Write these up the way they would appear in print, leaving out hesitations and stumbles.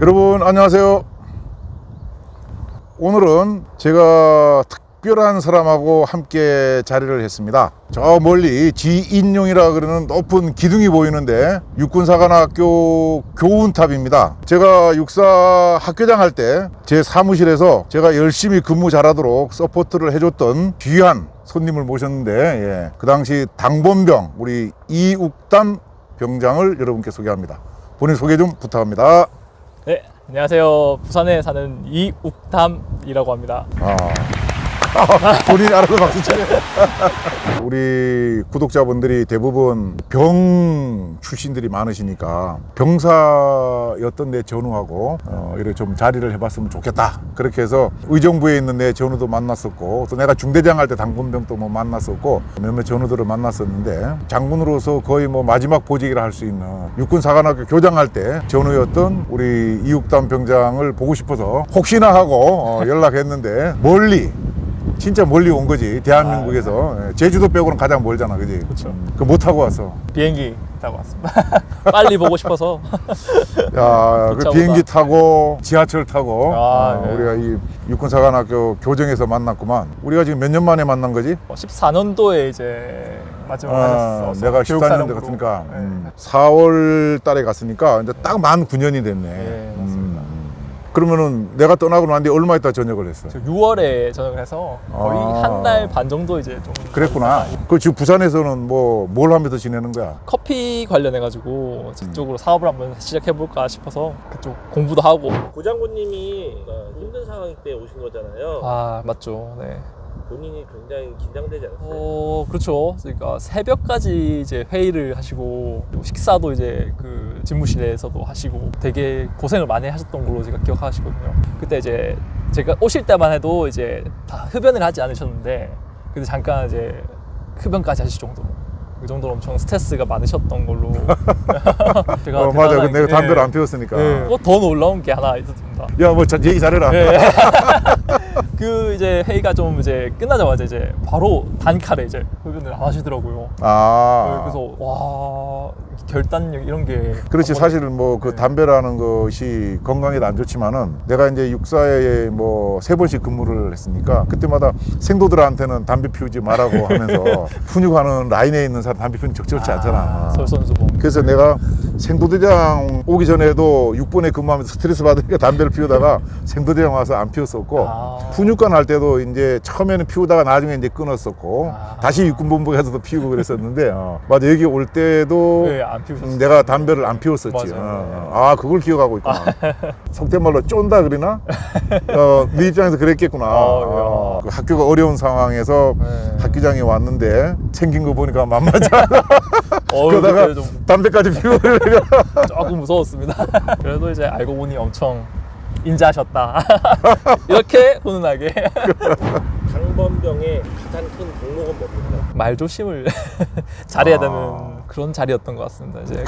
여러분 안녕하세요. 오늘은 제가 특별한 사람하고 함께 자리를 했습니다. 저 멀리 지인용이라 그러는 높은 기둥이 보이는데 육군사관학교 교훈탑입니다. 제가 육사 학교장 할 때 제 사무실에서 제가 열심히 근무 잘하도록 서포트를 해줬던 귀한 손님을 모셨는데, 그 당시 당본병 우리 이욱담 병장을 여러분께 소개합니다. 본인 소개 좀 부탁합니다. 네, 안녕하세요. 부산에 사는 이욱담이라고 합니다. 본인이 알아서 박수 쳐요. 우리 구독자분들이 대부분 병 출신들이 많으시니까 병사였던 내 전우하고 이렇게 좀 자리를 해봤으면 좋겠다. 그렇게 해서 의정부에 있는 내 전우도 만났었고, 또 내가 중대장 할 때 당군병도 뭐 만났었고, 몇몇 전우들을 만났었는데, 장군으로서 거의 뭐 마지막 보직이라 할 수 있는 육군사관학교 교장할 때 전우였던 우리 이욱담 병장을 보고 싶어서 혹시나 하고 연락했는데, 진짜 멀리 온 거지. 대한민국에서. 제주도 빼고는 가장 멀잖아, 그지? 그렇죠. 그 못 타고 왔어. 비행기 타고 왔습니다. 빨리 보고 싶어서. 야, 그 기차보다. 비행기 타고 지하철 타고 네. 우리가 이 육군사관학교 교정에서 만났구만. 우리가 지금 몇 년 만에 만난 거지? 14년도에 이제 마지막 하셨어. 내가 14년도 갔으니까 네. 4월 달에 갔으니까 이제 딱 만 9년이 됐네. 네, 맞습니다. 그러면은 내가 떠나고 난 뒤에 얼마 있다 전역을 했어? 6월에 전역을 해서 거의 한 달 반 정도 이제 좀 그랬구나. 그 지금 부산에서는 뭐 뭘 하면서 지내는 거야? 커피 관련해가지고 저쪽으로 사업을 한번 시작해볼까 싶어서 그쪽 공부도 하고. 고장군님이 힘든 상황 때 오신 거잖아요. 아, 맞죠. 네. 본인이 굉장히 긴장되지 않았어요? 그렇죠. 그러니까 새벽까지 이제 회의를 하시고, 식사도 이제 그 집무실에서도 하시고 되게 고생을 많이 하셨던 걸로 제가 기억하시거든요. 그때 이제 제가 오실 때만 해도 이제 다 흡연을 하지 않으셨는데, 근데 잠깐 이제 흡연까지 하실 정도로, 그 정도로 엄청 스트레스가 많으셨던 걸로. 제가 맞아. 대단하게- 내가 담배를 네. 안 피웠으니까. 네. 더 놀라운 게 하나 있었습니다. 야, 뭐 얘기 잘해라. 네. 그 이제 회의가 좀 이제 끝나자마자 이제 바로 단칼에 이제 흡연을 안 하시더라고요. 그래서 와, 결단력 이런 게. 그렇지. 사실은 뭐 그 네. 담배라는 것이 건강에도 안 좋지만은, 내가 이제 육사에 뭐 3번씩 근무를 했으니까 그때마다 생도들한테는 담배 피우지 말라고 하면서 훈육하는 라인에 있는 사람 담배 피우는 적절치 않잖아. 설선수범. 그래서 내가 생도대장 오기 전에도 6번에 근무하면서 스트레스 받으니까 담배를 피우다가 생도대장 와서 안 피웠었고, 훈육관 할 때도 이제 처음에는 피우다가 나중에 이제 끊었었고, 다시 육군본부에 가서도 피우고 그랬었는데, 맞아. 여기 올 때도 네, 안 피우셨어요. 내가 담배를 안 피웠었지. 맞아요. 그걸 기억하고 있구나. 속된 말로 쫀다 그러나? 네 입장에서 그랬겠구나. 그 학교가 어려운 상황에서 네. 학교장이 왔는데 생긴 거 보니까 만만치 않아. 그때 그러다가 좀 담배까지 피우려고. 조금 무서웠습니다. 그래도 이제 알고 보니 엄청 인자하셨다. 이렇게 훈훈하게. 당번병의 가장 큰 덕목은 뭡니까? 말조심을 잘해야 되는 그런 자리였던 것 같습니다. 이제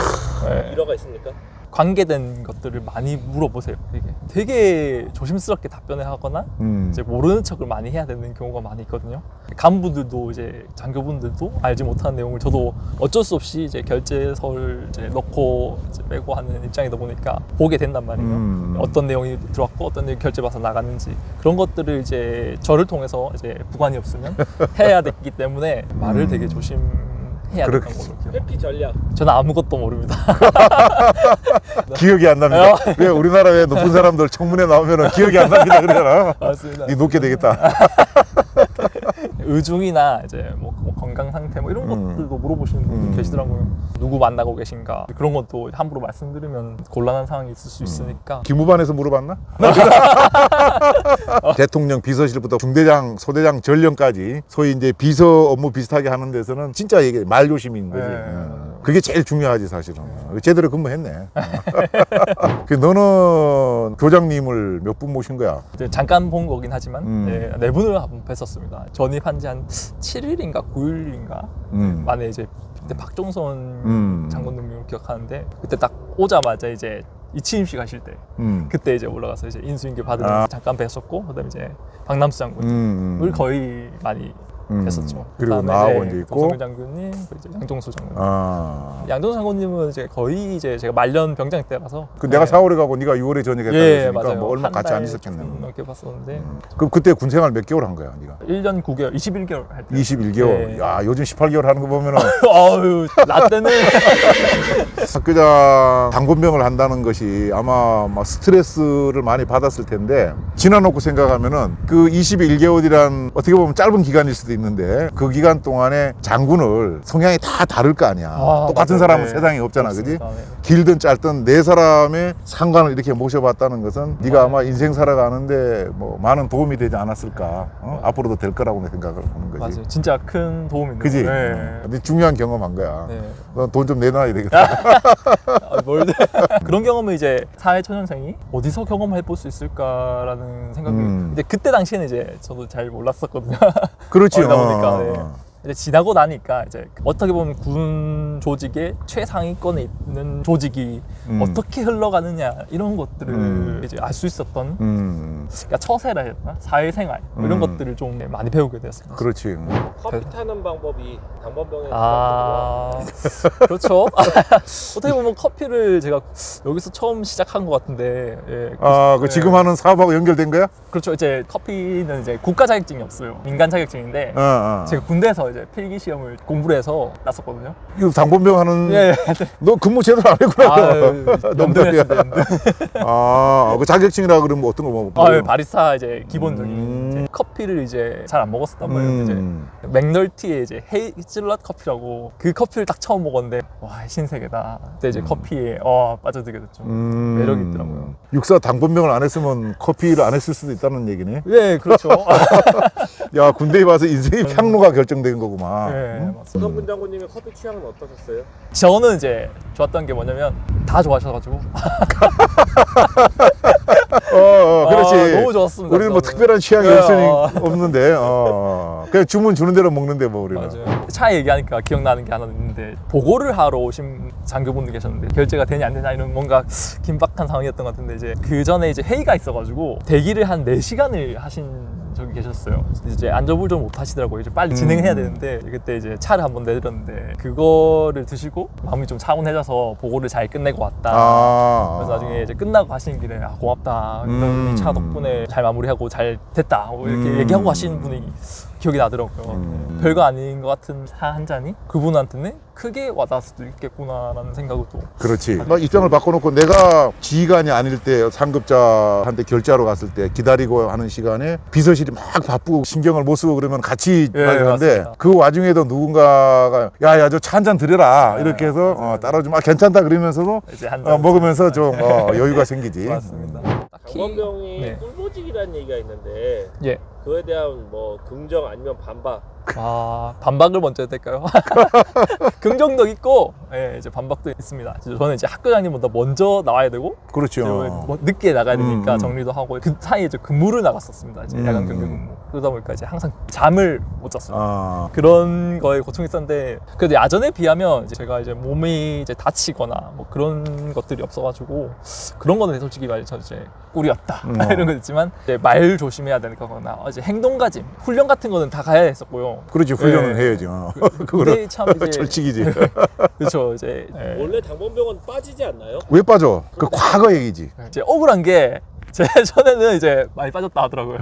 네. 일화가 있습니까? 관계된 것들을 많이 물어보세요. 이게 되게 조심스럽게 답변을 하거나 이제 모르는 척을 많이 해야 되는 경우가 많이 있거든요. 간부들도 이제 장교분들도 알지 못하는 내용을 저도 어쩔 수 없이 이제 결제서를 이제 넣고 이제 빼고 하는 입장이다 보니까 보게 된단 말이에요. 어떤 내용이 들어왔고 어떤 내용이 결제받아서 나갔는지, 그런 것들을 이제 저를 통해서 이제 부관이 없으면 해야 되기 때문에 말을 되게 조심해야 됐던 걸로 기억해요. 회피 전략. 저는 아무것도 모릅니다. 기억이 안 납니다. 왜 우리나라에 높은 사람들 청문회 나오면 기억이 안 납니다 그러잖아. 맞습니다. 니 높게 되겠다. 의중이나 이제 뭐 건강 상태 뭐 이런 것들도 물어보시는 분들 계시더라고요. 누구 만나고 계신가, 그런 것도 함부로 말씀드리면 곤란한 상황이 있을 수 있으니까. 기무반에서 물어봤나? 대통령 비서실부터 중대장, 소대장, 전령까지 소위 이제 비서 업무 비슷하게 하는 데서는 진짜 이게 말조심인 거지. 그게 제일 중요하지 사실은. 제대로 근무했네. 그 너는 교장님을 몇 분 모신 거야? 이제 잠깐 본 거긴 하지만 네 분을 한번 뵀었습니다. 전입한 지 한 7일인가 9일인가 만에 이제 그때 박종선 장군님을 기억하는데, 그때 딱 오자마자 이제 이치임식 하실 때 그때 이제 올라가서 이제 인수인계 받으면서 잠깐 뵀었고, 그다음에 이제 박남수 장군을 거의 많이 됐었죠. 그리고 그다음에 나하고 이제 있고. 도성균 장군님, 이제 양종수 장군님. 아. 양종수 장군님은 이제 거의 이제 제가 말년 병장 때라서. 그 내가 4월에 가고 네가 6월에 전역했다고 예, 했으니까 맞아요. 뭐 얼마 한 같이 달 안 있었겠네. 좀 넘게 봤었는데 그럼 그때 군 생활 몇 개월 한 거야, 네가? 1년 9개월, 21개월 할 때. 21개월. 네. 야, 요즘 18개월 하는 거 보면은 아유, 나 때는 학교장 당번병을 한다는 것이 아마 막 스트레스를 많이 받았을 텐데 지나놓고 생각하면은 그 21개월이란 어떻게 보면 짧은 기간일 수도 있는데 그 기간 동안에 장군을 성향이 다 다를 거 아니야. 똑같은 맞아요. 사람은 네. 세상에 없잖아, 그지? 없습니다. 네. 길든 짧든 네 사람의 상관을 이렇게 모셔봤다는 것은 네가 아마 인생 살아가는데 뭐 많은 도움이 되지 않았을까. 앞으로도 될 거라고 생각을 하는 거지. 맞아요. 진짜 큰 도움이 그지? 있는 네. 근데 중요한 경험한 거야. 네. 넌 돈 좀 내놔야 되겠다. 아, 뭘 그런 경험을 이제 사회초년생이 어디서 경험해 볼 수 있을까라는 생각이 근데 그때 당시에는 이제 저도 잘 몰랐었거든요. 그렇지. 어리다 보니까 네. 이제 지나고 나니까 이제 어떻게 보면 군 조직의 최상위권에 있는 조직이 어떻게 흘러가느냐 이런 것들을 이제 알 수 있었던 그러니까 처세라 해야 되나? 사회생활 뭐 이런 것들을 좀 많이 배우게 되었습니다. 그렇지. 커피 타는 방법이 당번병에 그렇죠. 어떻게 보면 커피를 제가 여기서 처음 시작한 것 같은데 그 지금 하는 사업하고 연결된 거야? 그렇죠. 이제 커피는 이제 국가 자격증이 없어요. 민간 자격증인데 제가 군대에서 이제 필기 시험을 공부를 해서 땄었거든요. 이거 당번병 하는. 예. 너 근무 제대로 안 했구나. 연등했습니다. 연등. 그 자격증이라 그러면 뭐 어떤 거 뭐? 예, 바리스타 이제 기본적인 이제 커피를 이제 잘 안 먹었었단 말이에요. 이제 맥널티의 이제 헤이즐넛 커피라고 그 커피를 딱 처음 먹었는데 와 신세계다. 그때 이제 커피에 빠져들게 됐죠. 매력이 있더라고요. 육사 당번병을 안 했으면 커피를 안 했을 수도 있다는 얘기네. 예, 그렇죠. 야, 군대에 와서 인생의 평로가 결정된 거구만. 예, 맞습니다. 도성군 장군님의 커피 취향은 어떠셨어요? 저는 이제 좋았던 게 뭐냐면 다 좋아하셔가지고 그렇지. 너무 좋았습니다. 우리는 뭐 저는. 특별한 취향이 없는데, 그냥 주문 주는 대로 먹는데 뭐 우리는. 맞아요. 차 얘기하니까 기억나는 게 하나 있는데 보고를 하러 오신 장교분들 계셨는데 결제가 되냐 안 되냐 이런 뭔가 긴박한 상황이었던 것 같은데 이제 그 전에 이제 회의가 있어가지고 대기를 한 4시간을 하신 적이 계셨어요. 이제 안전을 좀 못 하시더라고요. 이제 빨리 진행해야 되는데 그때 이제 차를 한번 내드렸는데 그거를 드시고 마음이 좀 차분해져서 보고를 잘 끝내고 왔다. 그래서 나중에 이제 끝나고 가시는 길에 고맙다. 이 차 덕분에 잘 마무리하고 잘 됐다. 이렇게 얘기하고 가시는 분이 기억이 나더라고요. 별거 아닌 것 같은 차 한 잔이 그분한테는 크게 와닿을 수도 있겠구나라는 생각을 또. 그렇지. 막 입장을 바꿔놓고 내가 지휘관이 아닐 때 상급자한테 결제하러 갔을 때 기다리고 하는 시간에 비서실이 막 바쁘고 신경을 못 쓰고 그러면 같이 가는데 맞습니다. 그 와중에도 누군가가 야야 저 차 한 잔 드려라 이렇게 해서 따라주면 괜찮다 그러면서도 이제 한 잔. 먹으면서 좀 여유가 생기지. 맞습니다. 당번병이 네. 꿀보직이라는 얘기가 있는데 예. 그거에 대한 뭐 긍정 아니면 반박. 반박을 먼저 해야 될까요? 긍정도 있고, 예, 이제 반박도 있습니다. 저는 이제 학교장님보다 먼저 나와야 되고, 그렇죠. 뭐 늦게 나가야 되니까 정리도 하고, 그 사이에 이제 근무를 나갔었습니다. 이제 야간 경비 근무. 그러다 보니까 이제 항상 잠을 못 잤어요. 그런 거에 고통이 있었는데, 그래도 야전에 비하면 이제 제가 이제 몸이 이제 다치거나 뭐 그런 것들이 없어가지고, 그런 거는 솔직히 말해서 이제 꿀이었다. 이런 거 있지만, 이제 말 조심해야 되거나, 이제 행동가짐, 훈련 같은 거는 다 가야 했었고요. 그렇지, 훈련은 예. 해야지. 그거는 참 이제 철칙이지. 그렇죠. 이제 원래 당번병은 빠지지 않나요? 왜 빠져? 그 과거 얘기지. 이제 억울한 게 제 전에는 이제 많이 빠졌다 하더라고요.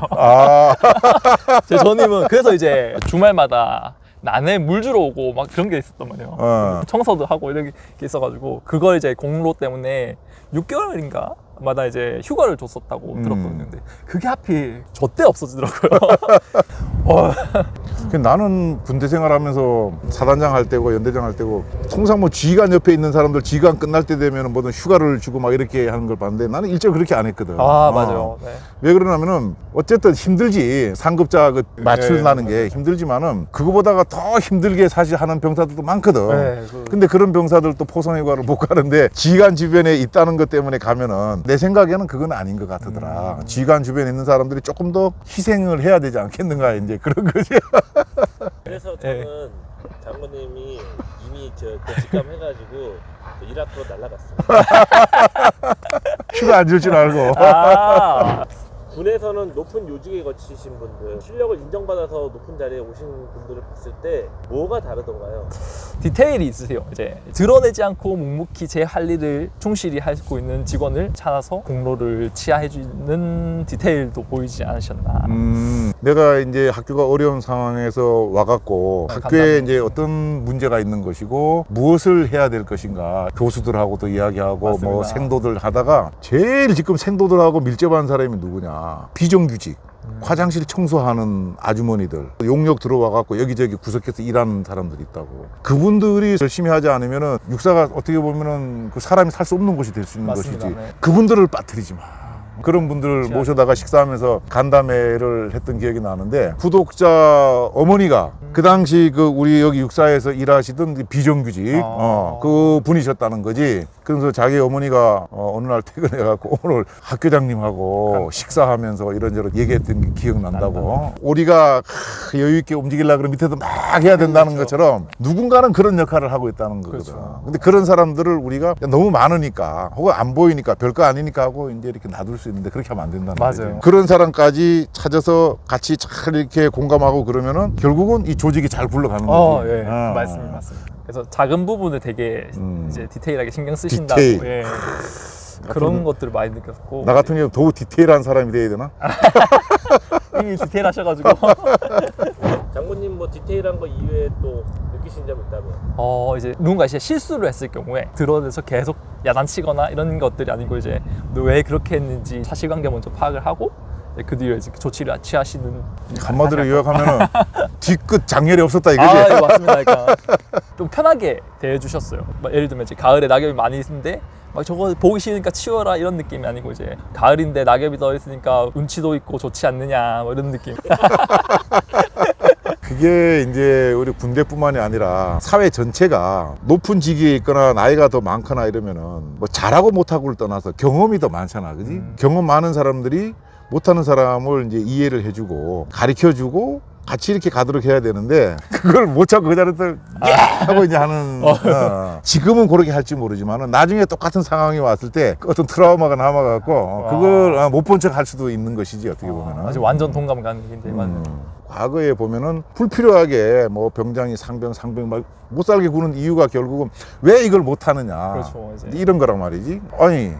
제 전임은 그래서 이제 주말마다 난에 물 주러 오고 막 그런 게 있었단 말이에요. 청소도 하고 이런 게 있어가지고 그걸 이제 공로 때문에 6개월인가 마다 이제 휴가를 줬었다고 들었거든요. 근데 그게 하필 저 때 없어지더라고요. 나는 군대 생활하면서 사단장 할 때고 연대장 할 때고 통상 뭐 지휘관 옆에 있는 사람들 지휘관 끝날 때 되면 뭐든 휴가를 주고 막 이렇게 하는 걸 봤는데 나는 일절 그렇게 안 했거든. 맞아요. 네. 왜 그러냐면은 어쨌든 힘들지. 상급자 그 맞추려는 게 힘들지만은 그거보다가 더 힘들게 사실 하는 병사들도 많거든. 네, 근데 그런 병사들도 포선휴가를 못 가는데 지휘관 주변에 있다는 것 때문에 가면은 내 생각에는 그건 아닌 것 같더라. 지휘관 주변에 있는 사람들이 조금 더 희생을 해야 되지 않겠는가 이제 그런 거지. 그래서 저는 장군님이 이미 직감 해가지고 이라크로 날아갔어요. 휴가 안 줄 줄 알고. 군에서는 높은 요직에 거치신 분들, 실력을 인정받아서 높은 자리에 오신 분들을 봤을 때 뭐가 다르던가요? 디테일이 있으세요. 이제 드러내지 않고 묵묵히 제 할 일을 충실히 하고 있는 직원을 찾아서 공로를 치하해주는 디테일도 보이지 않으셨나. 내가 이제 학교가 어려운 상황에서 와갖고 학교에 간단히 이제 어떤 문제가 있는 것이고 무엇을 해야 될 것인가 교수들하고도 이야기하고 맞습니다. 뭐 생도들 하다가 제일 지금 생도들하고 밀접한 사람이 누구냐, 비정규직. 화장실 청소하는 아주머니들, 용역 들어와갖고 여기저기 구석에서 일하는 사람들이 있다고. 그분들이 열심히 하지 않으면은 육사가 어떻게 보면은 그 사람이 살 수 없는 곳이 될 수 있는 맞습니다. 것이지. 네. 그분들을 빠뜨리지 마. 그런 분들 그렇지 모셔다가 식사하면서 간담회를 했던 기억이 나는데, 구독자 어머니가 그 당시 그 우리 여기 육사에서 일하시던 그 비정규직 그 분이셨다는 거지. 그래서 자기 어머니가 어느 날 퇴근해갖고 오늘 학교장님하고 식사하면서 이런저런 얘기했던 게 기억난다고. 우리가 여유 있게 움직이려고 그러면 밑에서 막 해야 된다는 그렇죠. 것처럼 누군가는 그런 역할을 하고 있다는 거거든. 그렇죠. 근데 그런 사람들을 우리가 너무 많으니까 혹은 안 보이니까 별거 아니니까 하고 이제 이렇게 놔둘 수 있는데, 그렇게 하면 안 된다는 맞아요. 거지. 그런 사람까지 찾아서 같이 잘 이렇게 공감하고 그러면은 결국은 이 조직이 잘 굴러가는 거지. 예, 맞습니다. 그래서 작은 부분을 되게 이제 디테일하게 신경 쓰신다고. 디테일. 예. 그런 것들을 많이 느꼈고. 나 같은 경우 더욱 디테일한 사람이 돼야 되나? 이미 디테일하셔가지고. 장군님 뭐 디테일한 거 이외에 또 느끼신 점 있다면? 이제 누군가 이제 실수를 했을 경우에 드러내서 계속 야단치거나 이런 것들이 아니고, 이제 왜 그렇게 했는지 사실관계 먼저 파악을 하고 그 뒤에 이제 조치를 취하시는. 한마디로 요약하면은 뒤끝 장렬이 없었다 이거지. 예, 맞습니다. 그러니까 좀 편하게 대해주셨어요. 막 예를 들면 이제 가을에 낙엽이 많이 있는데 막 저거 보기 싫으니까 치워라 이런 느낌이 아니고, 이제 가을인데 낙엽이 더 있으니까 운치도 있고 좋지 않느냐 뭐 이런 느낌. 그게 이제 우리 군대뿐만이 아니라 사회 전체가 높은 직위에 있거나 나이가 더 많거나 이러면은 뭐 잘하고 못하고를 떠나서 경험이 더 많잖아, 그지? 경험 많은 사람들이 못하는 사람을 이제 이해를 해주고 가르쳐주고 같이 이렇게 가도록 해야 되는데, 그걸 못 찾고 그 자리에서 야 하고 이제 하는. 지금은 그렇게 할지 모르지만은 나중에 똑같은 상황이 왔을 때 어떤 트라우마가 남아갖고 그걸 못 본 척 할 수도 있는 것이지, 어떻게 보면은. 아주 완전 동감 가는 얘기인데. 맞아요. 과거에 보면은 불필요하게 뭐 병장이 상병 막 못 살게 구는 이유가 결국은 왜 이걸 못 하느냐. 그렇죠, 이제. 이런 거란 말이지. 아니,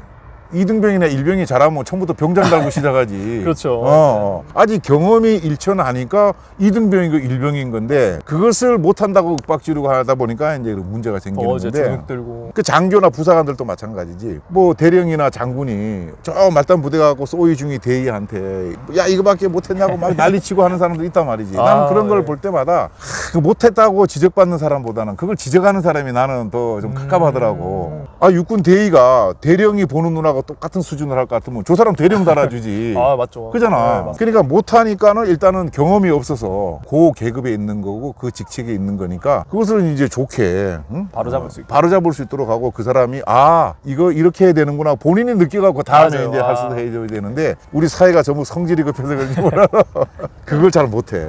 2등병이나 1병이 잘하면 처음부터 병장 달고 시작하지. 그렇죠. 아직 경험이 일천하니까 2등병이고 1병인 건데, 그것을 못한다고 윽박지르고 하다 보니까 이제 문제가 생기는 이제 건데, 주눅 들고. 그 장교나 부사관들도 마찬가지지. 뭐 대령이나 장군이 저 말단 부대 가고 소위 중위 대위한테 야 이거밖에 못했냐고 막 난리치고 하는 사람도 있단 말이지. 나는 그런 걸 볼 때마다 그 못했다고 지적받는 사람보다는 그걸 지적하는 사람이 나는 더 좀 갑갑하더라고. 육군 대위가 대령이 보는 눈하고 똑같은 수준을 할 것 같으면 저 사람 대령 달아주지. 맞죠. 그잖아. 네, 맞습니다. 그러니까 못하니까는 일단은 경험이 없어서 그 계급에 있는 거고 그 직책에 있는 거니까 그것을 이제 좋게 바로 잡을 수 있고. 바로 잡을 수 있도록 하고, 그 사람이 이거 이렇게 해야 되는구나 본인이 느껴갖고 다음에 맞아요. 이제 할 수도 해줘야 되는데, 우리 사회가 전부 성질이 급해서 그런지 몰라. 그걸 잘 못해.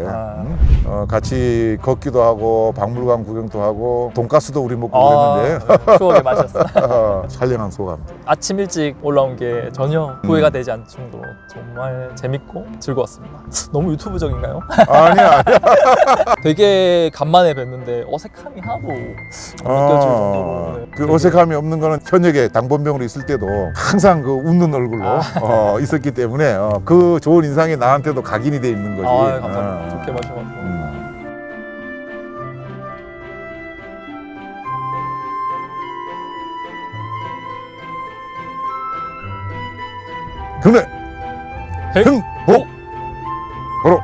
같이 걷기도 하고 박물관 구경도 하고 돈가스도 우리 먹고 그랬는데. 추억의 맛이었어. 촬영한 소감. 아침 일찍 올라온 게 전혀 후회가 되지 않을 정도로 정말 재밌고 즐거웠습니다. 너무 유튜브적인가요? 아니야. 되게 간만에 뵀는데 어색함이 하나도 안 느껴질 정도로. 네. 그 어색함이 없는 거는 현역에 당번병으로 있을 때도 항상 그 웃는 얼굴로 있었기 때문에 그 좋은 인상이 나한테도 각인이 돼 있는 거지. 감사합니다. 좋게 봐주셔가지고. 근데 행복! 바로